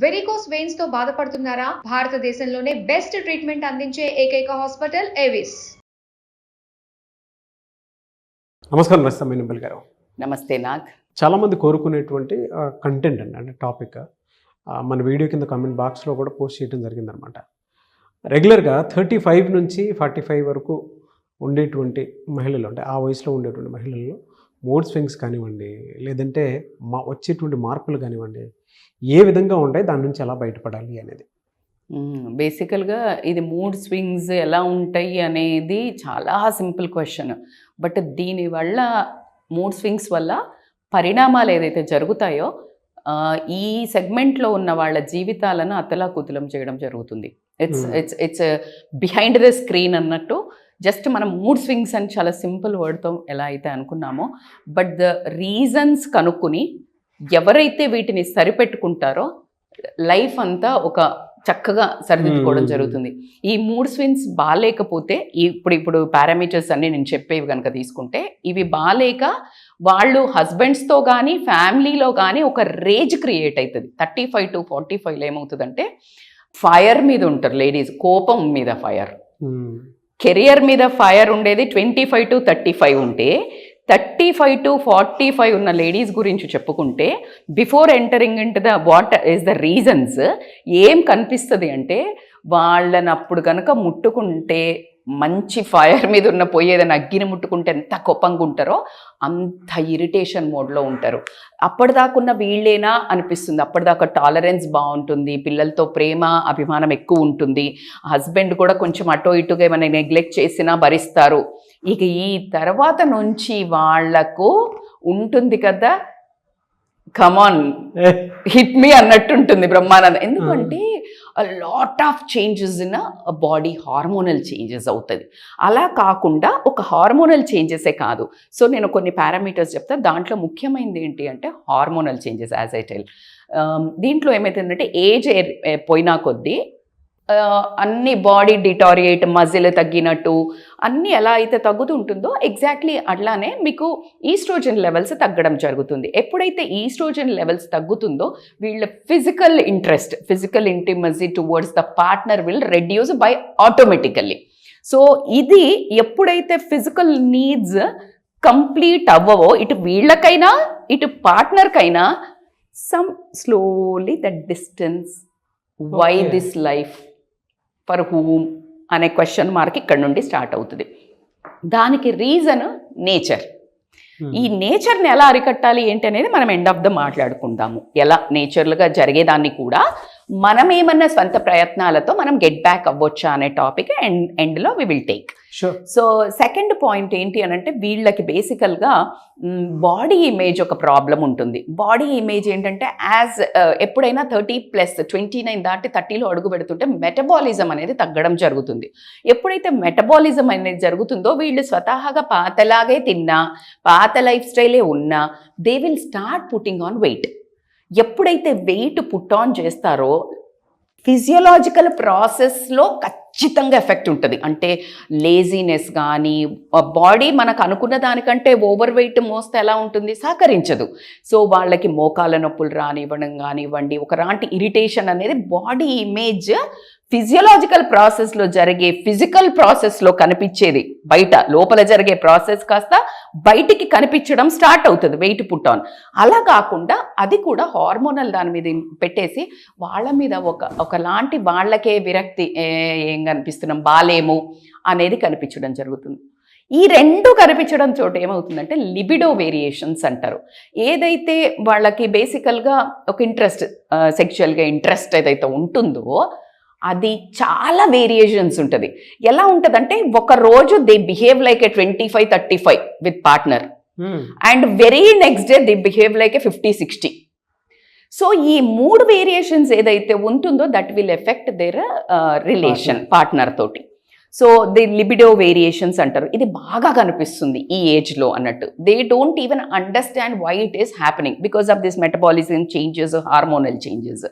Varicose veins తో బాధపడుతున్నారా? భారతదేశంలోనే బెస్ట్ ట్రీట్మెంట్ అందించే ఏకైక హాస్పిటల్ ఏవిస్. నమస్కారం రస్తమేనుబల్ గారు. నమస్తే నాగ్. చాలామంది కోరుకునేటువంటి కంటెంట్ అండి, అంటే టాపిక్ మన వీడియో కింద కామెంట్ బాక్స్లో కూడా పోస్ట్ చేయడం జరిగిందనమాట. రెగ్యులర్గా 35 నుంచి 45 వరకు ఉండేటువంటి మహిళలు, అంటే ఆ వయసులో ఉండేటువంటి మహిళల్లో మూడ్ స్వింగ్స్ కానివ్వండి, లేదంటే వచ్చేటువంటి మార్పులు కానివ్వండి, ఏ విధంగా ఉంటాయి, దాని నుంచి ఎలా బయటపడాలి అనేది. బేసికల్గా ఇది మూడ్ స్వింగ్స్ ఎలా ఉంటాయి అనేది చాలా సింపుల్ క్వశ్చన్. బట్ దీనివల్ల మూడ్ స్వింగ్స్ వల్ల పరిణామాలు ఏదైతే జరుగుతాయో ఈ సెగ్మెంట్లో ఉన్న వాళ్ళ జీవితాలను అతలాకుతలం చేయడం జరుగుతుంది. ఇట్స్ బిహైండ్ ద స్క్రీన్ అన్నట్టు. జస్ట్ మనం మూడ్ స్వింగ్స్ అని చాలా సింపుల్ వర్డ్తో ఎలా అయితే అనుకున్నామో, బట్ ద రీజన్స్ కనుక్కుని ఎవరైతే వీటిని సరిపెట్టుకుంటారో లైఫ్ అంతా ఒక చక్కగా సరిదిద్దుకోవడం జరుగుతుంది. ఈ మూడ్ స్వింగ్స్ బాగాలేకపోతే ఇప్పుడు పారామీటర్స్ అన్నీ నేను చెప్పేవి కనుక తీసుకుంటే, ఇవి బాగాలేక వాళ్ళు హస్బెండ్స్తో కానీ ఫ్యామిలీలో కానీ ఒక రేజ్ క్రియేట్ అవుతుంది. 35 to 45లో ఏమవుతుందంటే ఫైర్ మీద ఉంటారు లేడీస్, కోపం మీద ఫైర్. కెరియర్ మీద ఫైర్ ఉండేది 25 to 35 ఉంటే, 35 to 45 ఉన్న లేడీస్ గురించి చెప్పుకుంటే before entering into the what is the reasons ఏం కనిపిస్తుంది అంటే, వాళ్ళని అప్పుడు కనుక ముట్టుకుంటే మంచి ఫైర్ మీద ఉన్న పోయేదని అగ్గిని ముట్టుకుంటే ఎంత కోపంగా ఉంటారో అంత ఇరిటేషన్ మోడ్లో ఉంటారు. అప్పటిదాకున్న వీళ్ళేనా అనిపిస్తుంది. అప్పటిదాకా టాలరెన్స్ బాగుంటుంది, పిల్లలతో ప్రేమ అభిమానం ఎక్కువ ఉంటుంది, హస్బెండ్ కూడా కొంచెం అటో ఇటుగా ఏమైనా నెగ్లెక్ట్ చేసినా భరిస్తారు. ఇక ఈ తర్వాత నుంచి వాళ్లకు ఉంటుంది కదా, కమాన్ హిట్ మీ అన్నట్టుంటుంది బ్రహ్మానందం. ఎందుకంటే lot of changes in body, hormonal changes అవుతుంది. అలా కాకుండా ఒక హార్మోనల్ చేంజెసే కాదు. సో నేను కొన్ని పారామీటర్స్ చెప్తా. దాంట్లో ముఖ్యమైనది ఏంటి అంటే hormonal changes. As I tell, దీంట్లో ఏమవుతుందంటే ఏజ్ పోయినా కొద్దీ అన్ని బాడీ డిటారియేట్, మజిల్ తగ్గినట్టు అన్నీ ఎలా అయితే తగ్గుతూ ఉంటుందో ఎగ్జాక్ట్లీ అట్లానే మీకు ఈస్ట్రోజన్ లెవెల్స్ తగ్గడం జరుగుతుంది. ఎప్పుడైతే ఈస్ట్రోజన్ లెవెల్స్ తగ్గుతుందో వీళ్ళ physical interest, physical intimacy towards the partner will reduce by automatically. So ఇది ఎప్పుడైతే ఫిజికల్ నీడ్స్ కంప్లీట్ అవ్వవో ఇటు వీళ్ళకైనా ఇటు పార్ట్నర్కైనా some slowly that distance, why this life, for whom అనే క్వశ్చన్ మార్క్ ఇక్కడ నుండి స్టార్ట్ అవుతుంది. దానికి రీజన్ నేచర్. ఈ నేచర్ని ఎలా అరికట్టాలి ఏంటి అనేది మనం ఎండ్ ఆఫ్ ద మాట్లాడుకుందాము. ఎలా నేచర్లుగా జరిగేదాన్ని కూడా మనం ఏమన్నా స్వంత ప్రయత్నాలతో మనం గెట్ బ్యాక్ అవ్వచ్చా అనే టాపిక్ ఎండ్లో we will take. So second point ఏంటి అని అంటే, వీళ్ళకి బేసికల్గా బాడీ ఇమేజ్ ఒక ప్రాబ్లం ఉంటుంది. బాడీ ఇమేజ్ ఏంటంటే ఎప్పుడైనా 30+, 29 దాటి 30లో అడుగు పెడుతుంటే మెటబాలిజం అనేది తగ్గడం జరుగుతుంది. ఎప్పుడైతే మెటబాలిజం అనేది జరుగుతుందో వీళ్ళు స్వతహాగా పాతలాగే తిన్నా, పాత లైఫ్ స్టైలే ఉన్నా, they will start putting on weight. ఎప్పుడైతే వెయిట్ పుట్ ఆన్ చేస్తారో ఫిజియోలాజికల్ ప్రాసెస్లో ఖచ్చితంగా ఎఫెక్ట్ ఉంటుంది. అంటే లేజీనెస్ కానీ, బాడీ మనకు అనుకున్న దానికంటే ఓవర్ వెయిట్ మోస్తే ఎలా ఉంటుంది, సహకరించదు. సో వాళ్ళకి మోకాల నొప్పులు రానివ్వడం కానివ్వండి, ఒకలాంటి ఇరిటేషన్ అనేది బాడీ ఇమేజ్ ఫిజియోలాజికల్ ప్రాసెస్లో జరిగే ఫిజికల్ ప్రాసెస్లో కనిపించేది బయట, లోపల జరిగే ప్రాసెస్ కాస్త బయటికి కనిపించడం స్టార్ట్ అవుతుంది వెయిట్ పుట్ ఆన్. అలా కాకుండా అది కూడా హార్మోనల్ దాని మీద పెట్టేసి వాళ్ళ మీద ఒకలాంటి వాళ్ళకే విరక్తి, ఏం కనిపిస్తున్నాం, బాలేము అనేది కనిపించడం జరుగుతుంది. ఈ రెండు కనిపించడం చోట ఏమవుతుందంటే లిబిడో వేరియేషన్స్ అంటారు. ఏదైతే వాళ్ళకి బేసికల్గా ఒక ఇంట్రెస్ట్, సెక్షువల్గా ఇంట్రెస్ట్ ఏదైతే ఉంటుందో అది చాలా వేరియేషన్స్ ఉంటుంది. ఎలా ఉంటుందంటే ఒక రోజు they behave like a 25-35 with partner, and very next day they behave like a 50-60. So ఈ 3 వేరియేషన్స్ ఏదైతే ఉంటుందో that will effect their relation partner తోటి. సో ది లిబిడో వేరియేషన్స్ అంటారు. ఇది బాగా కనిపిస్తుంది ఈ ఏజ్లో అన్నట్టు. They don't even understand why it is happening because of this metabolism changes, hormonal changes.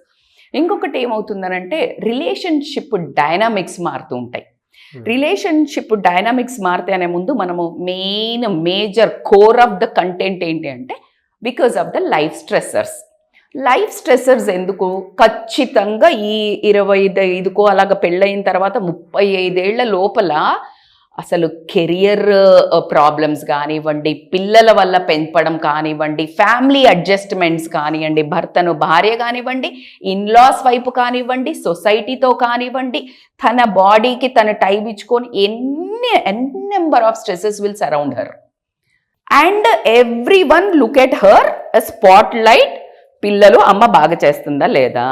ఇంకొకటి ఏమవుతుందనంటే రిలేషన్షిప్ డైనామిక్స్ మారుతూ ఉంటాయి. రిలేషన్షిప్ డైనామిక్స్ మారితే అనే ముందు మనము major core of the content ఏంటి అంటే, because of the life stressors. Life stressors ఎందుకు? ఖచ్చితంగా ఈ 25కో అలాగ పెళ్ళయిన తర్వాత 35 ఏళ్ల లోపల అసలు కెరియర్ ప్రాబ్లమ్స్ కానివ్వండి, పిల్లల వల్ల పెంపడం కానివ్వండి, ఫ్యామిలీ అడ్జస్ట్మెంట్స్ కానివ్వండి, భర్తను భార్య కానివ్వండి, ఇన్లాస్ వైపు కానివ్వండి, సొసైటీతో కానివ్వండి, తన బాడీకి తను టైం ఇచ్చుకొని N number of stresses will surround her. And every one look at her spotlight. పిల్లలు అమ్మ బాగా చేస్తుందా లేదా,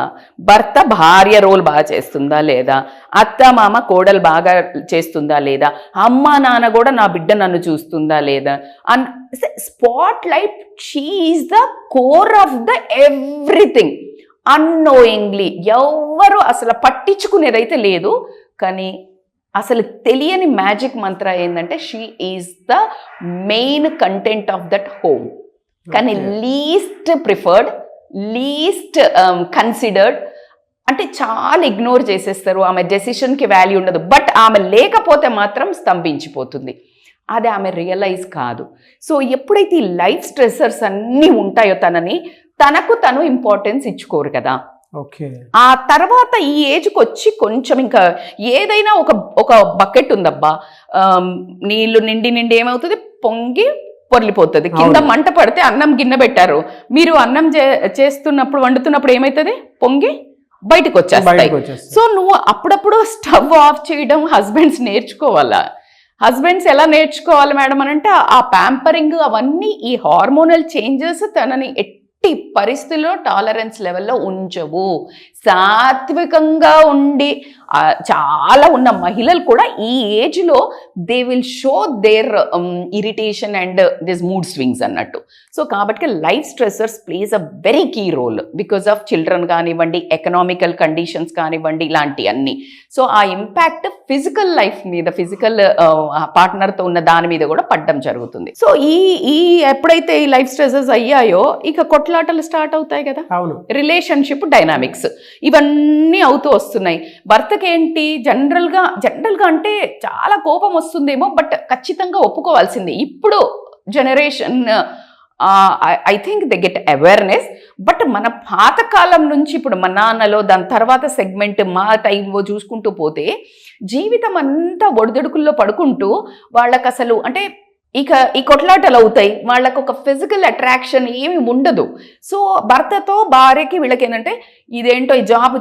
భర్త భార్య రోల్ బాగా చేస్తుందా లేదా, అత్త మామ కోడలు బాగా చేస్తుందా లేదా, అమ్మ నాన్న కూడా నా బిడ్డ నన్ను చూస్తుందా లేదా. And spotlight, she is the core of the everything. Annoyingly ఎవరు అసలు పట్టించుకునేదైతే లేదు, కానీ అసలు తెలియని మ్యాజిక్ మంత్ర ఏంటంటే she is the main content of that home. కానీ లీస్ట్ ప్రిఫర్డ్, లీస్ట్ కన్సిడర్డ్, అంటే చాలా ఇగ్నోర్ చేసేస్తారు. ఆమె డెసిషన్కి వాల్యూ ఉండదు. బట్ ఆమె లేకపోతే మాత్రం స్తంభించిపోతుంది. అది ఆమె రియలైజ్ కాదు. సో ఎప్పుడైతే ఈ లైఫ్ స్ట్రెసర్స్ అన్నీ ఉంటాయో తనకు తను ఇంపార్టెన్స్ ఇచ్చుకోరు కదా. ఓకే. ఆ తర్వాత ఈ ఏజ్కి వచ్చి కొంచెం ఇంకా ఏదైనా ఒక బకెట్ ఉందబ్బా, నీళ్లు నిండి ఏమవుతుంది, పొంగి పొర్లిపోతుంది. కింద మంట పడితే అన్నం గిన్నె పెట్టారు, మీరు అన్నం చేస్తున్నప్పుడు వండుతున్నప్పుడు ఏమవుతుంది, పొంగి బయటకు వచ్చేస్తాయి. సో నువ్వు అప్పుడప్పుడు స్టవ్ ఆఫ్ చేయడం హస్బెండ్స్ నేర్చుకోవాలా. హస్బెండ్స్ ఎలా నేర్చుకోవాలి మేడం అని అంటే, ఆ ప్యాంపరింగ్ అవన్నీ, ఈ హార్మోనల్ చేంజెస్ తనని ఎట్టి పరిస్థితుల్లో టాలరెన్స్ లెవెల్లో ఉంచవు. సాత్వికంగా ఉండి చాలా ఉన్న మహిళలు కూడా ఈ ఏజ్లో they will show their irritation and this mood swings అన్నట్టు. సో కాబట్టి life stressors plays a very key role because of children కానివ్వండి, ఎకనామికల్ కండిషన్స్ కానివ్వండి, ఇలాంటి అన్నీ. సో ఆ ఇంపాక్ట్ ఫిజికల్ లైఫ్ మీద, ఫిజికల్ పార్ట్నర్తో ఉన్న దాని మీద కూడా పడడం జరుగుతుంది. సో ఈ ఎప్పుడైతే ఈ లైఫ్ స్ట్రెసెస్ అయ్యాయో ఇక కొట్లాటలు స్టార్ట్ అవుతాయి కదా. రిలేషన్షిప్ డైనామిక్స్ ఇవన్నీ అవుతూ వస్తున్నాయి. భర్తకి ఏంటి జనరల్గా అంటే చాలా కోపం వస్తుందేమో, బట్ ఖచ్చితంగా ఒప్పుకోవాల్సిందే. ఇప్పుడు generation I think they get awareness. But మన పాతకాలం నుంచి ఇప్పుడు మా నాన్నలో, దాని తర్వాత సెగ్మెంట్ మా టైంలో చూసుకుంటూ పోతే జీవితం అంతా ఒడిదుడుకుల్లో పడుకుంటూ వాళ్ళకి అసలు అంటే ఇక ఈ కొట్లాటలు అవుతాయి. వాళ్ళకు ఒక ఫిజికల్ అట్రాక్షన్ ఏమి ఉండదు. సో భర్తతో భార్యకి వీళ్ళకి ఏంటంటే ఇదేంటో ఈ జాబ్,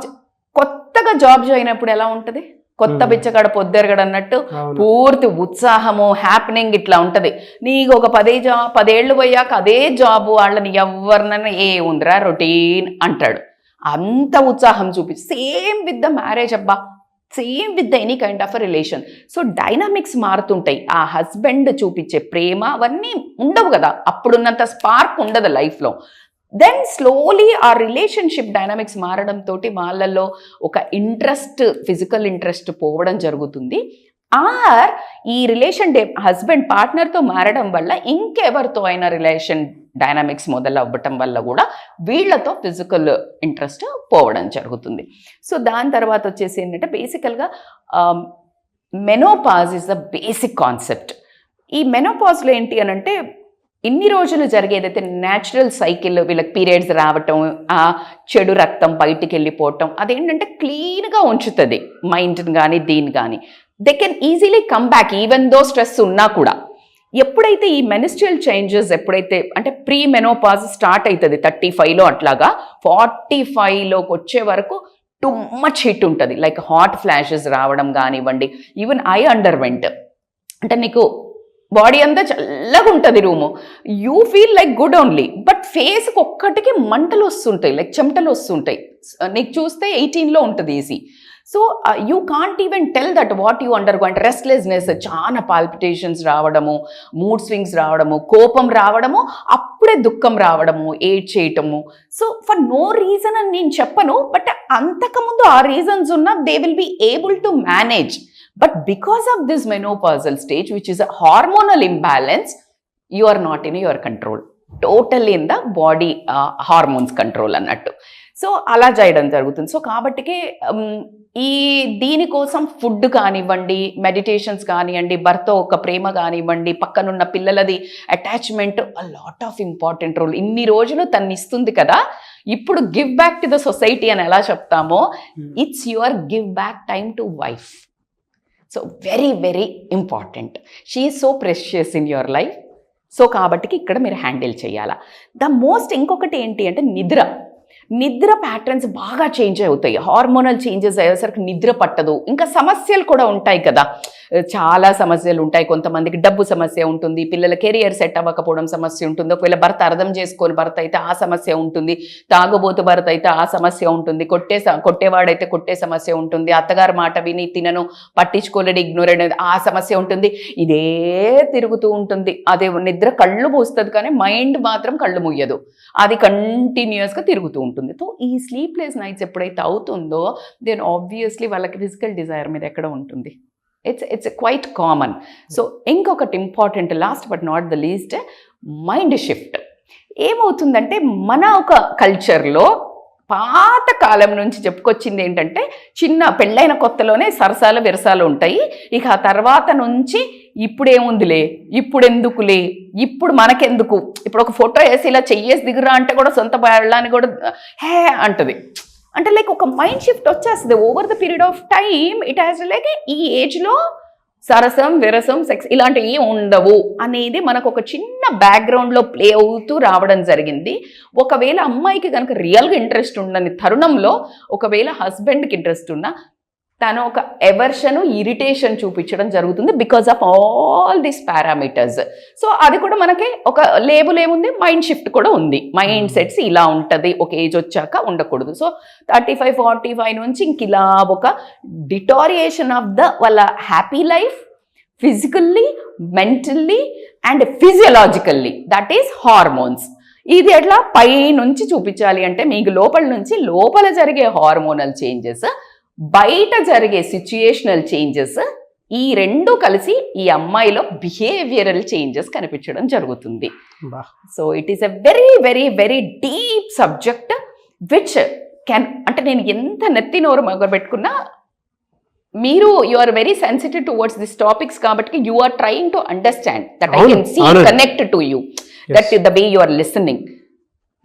కొత్తగా జాబ్ జాయిన్ అయినప్పుడు ఎలా ఉంటుంది, కొత్త బిచ్చగాడ పొద్దెరగడు అన్నట్టు పూర్తి ఉత్సాహము, హ్యాపెనింగ్ ఇట్లా ఉంటుంది. నీకు ఒక 10 ఏళ్ళు పోయాక అదే జాబు వాళ్ళని ఎవరినైనా ఏ ఉందిరా రొటీన్ అంటాడు. అంత ఉత్సాహం చూపించి సేమ్ విత్ ద మ్యారేజ్ అబ్బా, same with the any kind of a relation. So dynamics మారుతుంటాయి. ఆ హస్బెండ్ చూపించే ప్రేమ అవన్నీ ఉండవు కదా, అప్పుడున్నంత స్పార్క్ ఉండదు లైఫ్లో. దెన్ స్లోలీ ఆ రిలేషన్షిప్ డైనామిక్స్ మారడంతో వాళ్ళల్లో ఒక ఇంట్రెస్ట్, ఫిజికల్ ఇంట్రెస్ట్ పోవడం జరుగుతుంది. ఆర్ ఈ రిలేషన్ హస్బెండ్ పార్ట్నర్తో మారడం వల్ల ఇంకెవరితో అయినా రిలేషన్ డైనామిక్స్ మొదలవ్వటం వల్ల కూడా వీళ్ళతో ఫిజికల్ ఇంట్రెస్ట్ పోవడం జరుగుతుంది. సో దాని తర్వాత వచ్చేసి ఏంటంటే బేసికల్గా menopause is the basic concept. ఈ మెనోపాజ్లో ఏంటి అని అంటే ఇన్ని రోజులు జరిగేదైతే న్యాచురల్ సైకిల్, వీళ్ళకి పీరియడ్స్ రావటం, ఆ చెడు రక్తం బయటికి వెళ్ళిపోవటం, అదేంటంటే క్లీన్గా ఉంచుతుంది మైండ్ని కానీ దీన్ని కానీ. They can easily come back even though stress ఉన్నా కూడా. ఎప్పుడైతే ఈ మెనిస్ట్రియల్ చేంజెస్ ఎప్పుడైతే అంటే ప్రీ మెనోపాజ్ స్టార్ట్ అవుతుంది 35లో, అట్లాగా 45లోకి వచ్చే వరకు టూ మచ్ హిట్ ఉంటుంది. లైక్ హాట్ ఫ్లాషెస్ రావడం కానివ్వండి, ఈవెన్ ఐ అండర్వెంట్, అంటే నీకు బాడీ అంతా చల్లగా ఉంటుంది room, you feel like good only, but ఫేస్కి ఒక్కటికి మంటలు వస్తుంటాయి, లైక్ చెమటలు వస్తుంటాయి. నీకు చూస్తే 18లో ఉంటుంది easy. So you can't even tell that what you undergo. అంటే రెస్ట్లెస్నెస్, చాలా పాల్పిటేషన్స్ రావడము, మూడ్ స్వింగ్స్ రావడము, కోపం రావడము, అప్పుడే దుఃఖం రావడము, ఏడ్ చేయటము. సో ఫర్ నో రీజన్ అని నేను చెప్పను, బట్ అంతకుముందు ఆ రీజన్స్ ఉన్న they will be able to manage. But because of this menopausal stage, which is a hormonal imbalance, you are not in your control. Totally in the body hormones control అన్నట్టు. So అలా చేయడం జరుగుతుంది. So కాబట్టికి దీనికోసం food కానివ్వండి, meditations కానివ్వండి, భర్త ఒక ప్రేమ కానివ్వండి, పక్కనున్న పిల్లలది attachment, a lot of important role. ఇన్ని రోజులు తను ఇస్తుంది కదా, ఇప్పుడు give back to the society అని ఎలా చెప్తామో, it's your give back time to wife. So very very important. She is so precious in your life. So కాబట్టికి ఇక్కడ మీరు హ్యాండిల్ చేయాలా. ద మోస్ట్ ఇంకొకటి ఏంటి అంటే నిద్ర ప్యాటర్న్స్ బాగా చేంజ్ అవుతాయి. హార్మోనల్ చేంజెస్ అయ్యేసరికి నిద్ర పట్టదు. ఇంకా సమస్యలు కూడా ఉంటాయి కదా, చాలా సమస్యలు ఉంటాయి. కొంతమందికి డబ్బు సమస్య ఉంటుంది, పిల్లల కెరియర్ సెట్ అవ్వకపోవడం సమస్య ఉంటుంది, ఒకవేళ భర్త అర్థం చేసుకొని భర్త అయితే ఆ సమస్య ఉంటుంది, తాగుబోతు భర్త అయితే ఆ సమస్య ఉంటుంది, కొట్టేవాడైతే కొట్టే సమస్య ఉంటుంది, అత్తగారి మాట విని తినను పట్టించుకోలేడు ఇగ్నోర్ అనేది ఆ సమస్య ఉంటుంది. ఇదే తిరుగుతూ ఉంటుంది. అదే నిద్ర కళ్ళు మూస్తుంది కానీ మైండ్ మాత్రం కళ్ళు ముయ్యదు, అది కంటిన్యూస్గా తిరుగుతూ ఉంటుంది. సో ఈ స్లీప్లెస్ నైట్స్ ఎప్పుడైతే అవుతుందో దెన్ ఆబ్వియస్లీ వాళ్ళకి ఫిజికల్ డిజైర్ మీద ఎక్కడ ఉంటుంది. It's quite common. సో ఇంకొకటి important, last but not the least, mind shift. ఏమవుతుందంటే మన ఒక కల్చర్లో పాత కాలం నుంచి చెప్పుకొచ్చింది ఏంటంటే, చిన్న పెళ్ళైన కొత్తలోనే సరసాలు విరసాలు ఉంటాయి, ఇక ఆ తర్వాత నుంచి ఇప్పుడేముందిలే, ఇప్పుడెందుకులే, ఇప్పుడు మనకెందుకు, ఇప్పుడు ఒక ఫోటో వేసి ఇలా చెయ్యేసి దిగురా అంటే కూడా సొంత పెళ్ళాన్ని కూడా హే అంటది. అంటే లైక్ ఒక మైండ్ షిఫ్ట్ వచ్చేస్తుంది over the period of time. It has like ఈ ఏజ్లో సరసం విరసం సెక్స్ ఇలాంటివి ఉండవు అనేది మనకు ఒక చిన్న బ్యాక్గ్రౌండ్లో ప్లే అవుతూ రావడం జరిగింది. ఒకవేళ అమ్మాయికి కనుక రియల్గా ఇంట్రెస్ట్ ఉండని తరుణంలో, ఒకవేళ హస్బెండ్కి ఇంట్రెస్ట్ ఉన్నా, తను ఒక ఎవర్షన్, ఇరిటేషన్ చూపించడం జరుగుతుంది because of all these parameters. So అది కూడా మనకి ఒక లేబుల్ ఏముంది, మైండ్ షిఫ్ట్ కూడా ఉంది. మైండ్ సెట్స్ ఇలా ఉంటుంది, ఒక ఏజ్ వచ్చాక ఉండకూడదు. సో 35-45 నుంచి ఇంక ఇలా ఒక డిటారియేషన్ ఆఫ్ వాళ్ళ happy life, physically, mentally and physiologically, that is hormones. ఇది ఎట్లా పై నుంచి చూపించాలి అంటే, మీకు లోపల నుంచి లోపల జరిగే హార్మోనల్ చేంజెస్, బయట జరిగే సిచ్యుయేషనల్ చేంజెస్, ఈ రెండు కలిసి ఈ అమ్మాయిలో బిహేవియరల్ చేంజెస్ కనిపించడం జరుగుతుంది. So it is a very very very deep subject which can, అంటే నేను ఎంత నెత్తి నోరు మొదలుపెట్టుకున్నా మీరు you are very sensitive towards this topics కాబట్టి you are trying to understand that I can see connect to you, that the way you are listening.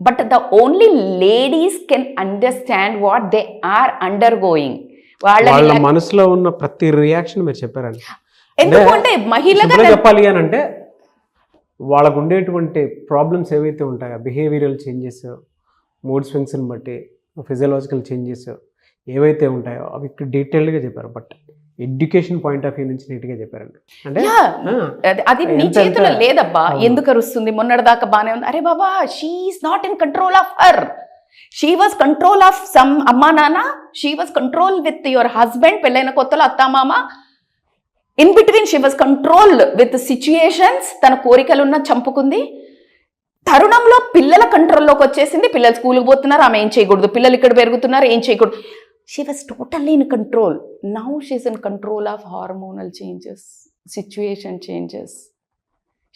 But the only ladies can understand what they are undergoing. వాళ్ళ మనసులో ఉన్న ప్రతి reaction మీరు చెప్పారండి. ఎందుకంటే మహిళగా చెప్పాలి అని అంటే, వాళ్ళకు ఉండేటువంటి ప్రాబ్లమ్స్ ఏవైతే ఉంటాయో, బిహేవియరల్ చేంజెస్, మూడ్ స్వింగ్స్ని బట్టి ఫిజియలాజికల్ చేంజెస్ ఏవైతే ఉంటాయో అవి డీటెయిల్డ్గా చెప్పారు. But education point of view నుంచి నీట్గా చెప్పారండి. అంటే అది నీ చేతిలో లేదబ్బా, ఎందుకు అరుస్తుంది, మొన్నటిదాకా బాగానే ఉంది, అరే బాబా she is not in control of her, she was control of some అమ్మా నాన్న, she was control with your husband, పెళ్ళైన కొత్తలో అత్తామామ, in between she was control with situations, తన కోరికలున్న చంపుకుంది. తరుణంలో పిల్లల కంట్రోల్లోకి వచ్చేసింది, పిల్లలు స్కూల్కి పోతున్నారు, ఆమె ఏం చేయకూడదు, పిల్లలు ఇక్కడ పెరుగుతున్నారు, ఏం చేయకూడదు. She was totally in control. Now she's in control of hormonal changes, situation changes.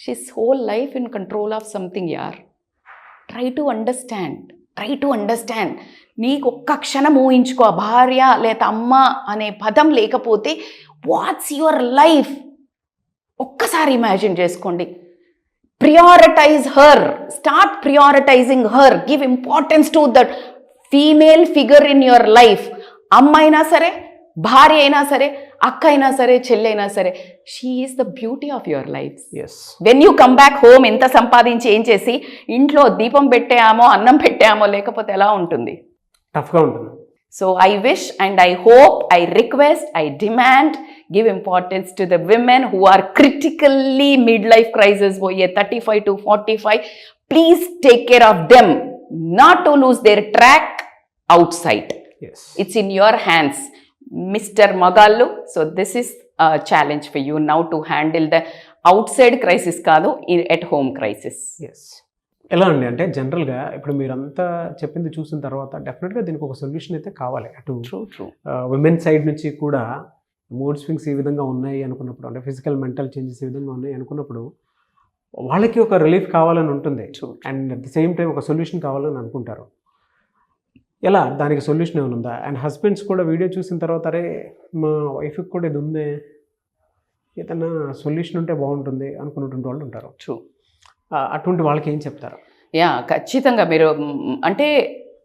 She's whole life in control of something, yaar. Try to understand. నీకు ఒక్క క్షణం ఊహించుకో, భార్య లేదా అమ్మ అనే పదం లేకపోతే వాట్స్ యువర్ లైఫ్ ఒక్కసారి ఇమాజిన్ చేసుకోండి. Prioritize her, start prioritizing her, give importance to that female figure in your life. అమ్మ అయినా సరే, భార్య అయినా సరే, అక్క అయినా సరే, చెల్లైనా సరే, she is the beauty of your life. When you come back home, ఎంత సంపాదించి ఏం చేసి ఇంట్లో దీపం పెట్టామో, అన్నం పెట్టామో, లేకపోతే ఎలా ఉంటుంది, టఫ్గా ఉంటుంది. So I wish and I hope, I request, I demand, give importance to the women who are critically midlife crisis, boye 35 to 45. Please take care of them, not to lose their track outside. Yes, it's in your hands, Mr. Magallu. So this is a challenge for you now to handle the outside crisis కాదు, at home crisis. Yes. ఎలా అండి అంటే జనరల్గా ఇప్పుడు మీరంతా చెప్పింది చూసిన తర్వాత డెఫినెట్గా దీనికి ఒక సొల్యూషన్ అయితే కావాలి. అటు విమెన్ సైడ్ నుంచి కూడా మూడ్ స్వింగ్స్ ఈ విధంగా ఉన్నాయి అనుకున్నప్పుడు, అంటే ఫిజికల్ మెంటల్ చేంజెస్ ఈ విధంగా ఉన్నాయి అనుకున్నప్పుడు వాళ్ళకి ఒక రిలీఫ్ కావాలని ఉంటుంది, and at the same time ఒక సొల్యూషన్ కావాలని అనుకుంటారు. ఎలా దానికి సొల్యూషన్ ఏమైనా ఉందా? అండ్ హస్బెండ్స్ కూడా వీడియో చూసిన తర్వాత అరే మా వైఫ్కి కూడా ఇది ఉందే, ఏదైనా సొల్యూషన్ ఉంటే బాగుంటుంది అనుకున్నటువంటి వాళ్ళు ఉంటారు. ట్రూ. అటువంటి వాళ్ళకి ఏం చెప్తారు? యా, ఖచ్చితంగా మీరు అంటే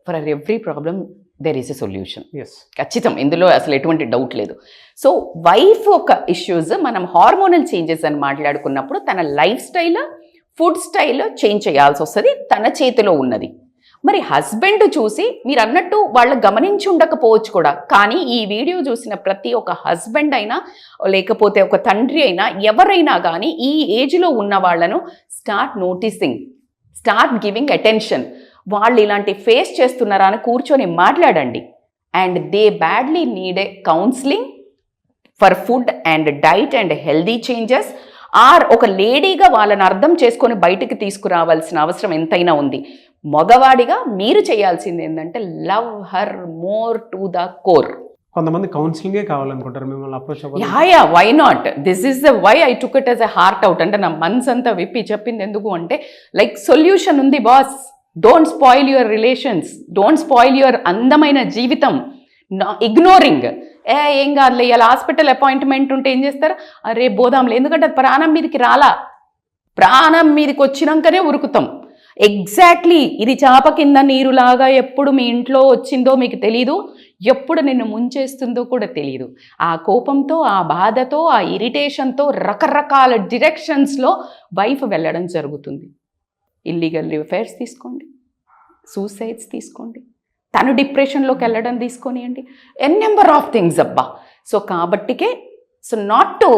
for every problem there is a solution. Yes, ఖచ్చితం, ఇందులో అసలు ఎటువంటి డౌట్ లేదు. సో వైఫ్ ఒక ఇష్యూస్ మనం హార్మోనల్ చేంజెస్ అని మాట్లాడుకున్నప్పుడు తన lifestyle, food style change చేయాల్సి వస్తుంది, తన చేతిలో ఉన్నది. మరి హస్బెండ్ చూసి మీరు అన్నట్టు వాళ్ళు గమనించి ఉండకపోవచ్చు కూడా, కానీ ఈ వీడియో చూసిన ప్రతి ఒక్క హస్బెండ్ అయినా లేకపోతే ఒక తండ్రి అయినా ఎవరైనా కానీ ఈ ఏజ్లో ఉన్న వాళ్ళను start noticing, start giving attention. వాళ్ళు ఇలాంటి ఫేస్ చేస్తున్నారా అని కూర్చొని మాట్లాడండి. And they badly need a counselling for food and diet and healthy changes. Or ఒక లేడీగా వాళ్ళని అర్థం చేసుకొని బయటికి తీసుకురావాల్సిన అవసరం ఎంతైనా ఉంది. మగవాడిగా మీరు చేయాల్సింది ఏంటంటే love her more to the core. కొంతమంది కౌన్సిలింగే కావాలనుకుంటారు, మిమ్మల్ని అప్రోచ్ అవ్వాలి. Yeah, why not? This is the way I took it as a heart out. అంటే నా మనసు అంతా విప్పి చెప్పింది ఎందుకు అంటే లైక్ సొల్యూషన్ ఉంది boss. Don't spoil your relations, don't spoil your అందమైన జీవితం. ఇగ్నోరింగ్ ఏం కాదులే, ఇలా హాస్పిటల్ అపాయింట్మెంట్ ఉంటే ఏం చేస్తారు, అరే బోదాంలే, ఎందుకంటే అది ప్రాణం మీదకి రాలా, ప్రాణం మీదకి వచ్చినాకనే ఉరుకుతాం. ఎగ్జాక్ట్లీ, ఇది చాప కింద నీరులాగా ఎప్పుడు మీ ఇంట్లో వచ్చిందో మీకు తెలీదు, ఎప్పుడు నిన్ను ముంచేస్తుందో కూడా తెలీదు. ఆ కోపంతో, ఆ బాధతో, ఆ ఇరిటేషన్తో రకరకాల డిరెక్షన్స్లో వైఫ్ వెళ్ళడం జరుగుతుంది. ఇల్లీగల్ అఫైర్స్ తీసుకోండి, సూసైడ్స్ తీసుకోండి, తను డిప్రెషన్లోకి వెళ్ళడం తీసుకొనియండి, ఎన్ నెంబర్ ఆఫ్ థింగ్స్ అబ్బా. సో కాబట్టికే so not too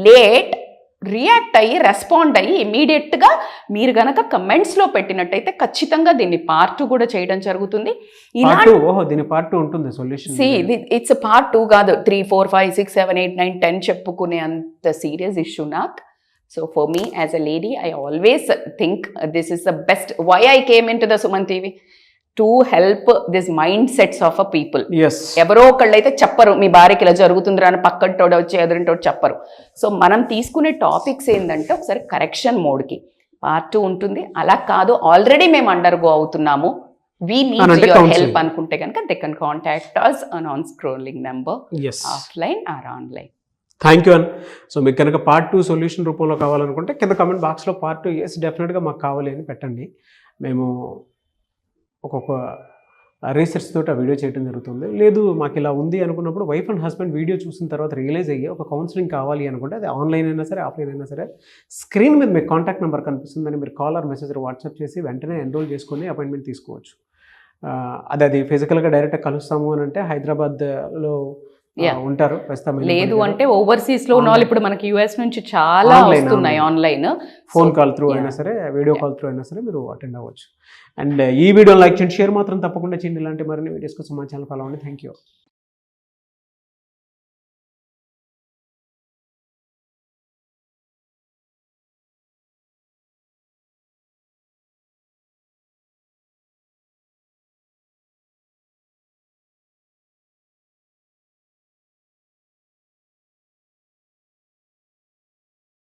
late, react అయ్యి రెస్పాండ్ అయ్యి ఇమీడియట్గా మీరు గనక కమెంట్స్లో పెట్టినట్టయితే ఖచ్చితంగా దీన్ని పార్ట్ 2 కూడా చేయడం జరుగుతుంది. దీని పార్ట్ 2 ఉంటుంది సొల్యూషన్. ఇట్స్ పార్ట్ 2 కాదు, 3, 4, 5, 6, 7, 8, 9, 10 చెప్పుకునే అంత సీరియస్ ఇష్యూ నాకు. So for me as a lady, I always think this is the best. Why I came into the Suman TV? To help this mindsets of a people. Yes. ఎవరో ఒకళ్ళైతే చెప్పరు మీ భార్యకి ఇలా జరుగుతుందిరా అని, పక్కటోడు వచ్చి ఎదురింటోడు చెప్పరు. సో మనం తీసుకునే టాపిక్స్ ఏంటంటే ఒకసారి కరెక్షన్ మోడ్కి పార్ట్ 2 ఉంటుంది. అలా కాదు ఆల్రెడీ మేము అండర్గో అవుతున్నాము, వీ నీడ్ యువర్ హెల్ప్ అనుకుంటే కనుక they can contact us on scrolling number, offline or online. Thank you an. So మీకు కనుక పార్ట్ 2 సొల్యూషన్ రూపంలో కావాలనుకుంటే కింద కమెంట్ బాక్స్లో పార్ట్ 2 ఎస్ డెఫినెట్గా మాకు కావాలి అని పెట్టండి. మేము ఒక్కొక్క రీసెర్చ్ తోటి ఆ వీడియో చేయడం జరుగుతుంది. లేదు మాకు ఇలా ఉంది అనుకున్నప్పుడు వైఫ్ అండ్ హస్బెండ్ వీడియో చూసిన తర్వాత రియలైజ్ అయ్యి ఒక కౌన్సిలింగ్ కావాలి అనుకుంటే అది ఆన్లైన్ అయినా సరే ఆఫ్లైన్ అయినా సరే స్క్రీన్ మీద మీకు కాంటాక్ట్ నెంబర్ కనిపిస్తుందని మీరు కాల్ ఆర్ మెసేజ్ వాట్సాప్ చేసి వెంటనే ఎన్రోల్ చేసుకొని అపాయింట్మెంట్ తీసుకోవచ్చు. అది ఫిజికల్గా డైరెక్ట్గా కలుస్తాము అని అంటే హైదరాబాద్లో ఉంటారు లేదు అంటే ఓవర్సీస్ లో ఉన్న వాళ్ళు ఇప్పుడు మనకి యుఎస్ నుంచి చాలా వస్తున్నాయి ఆన్లైన్, ఫోన్ కాల్ త్రూ అయినా సరే వీడియో కాల్ త్రూ అయినా సరే మీరు అటెండ్ అవ్వచ్చు. అండ్ ఈ వీడియో లైక్ చేయండి, షేర్ మాత్రం తప్పకుండా చేయండి. ఇలాంటి మరిన్ని వీడియోస్ కోసం మా ఛానల్ ఫాలో అవ్వండి. Thank you.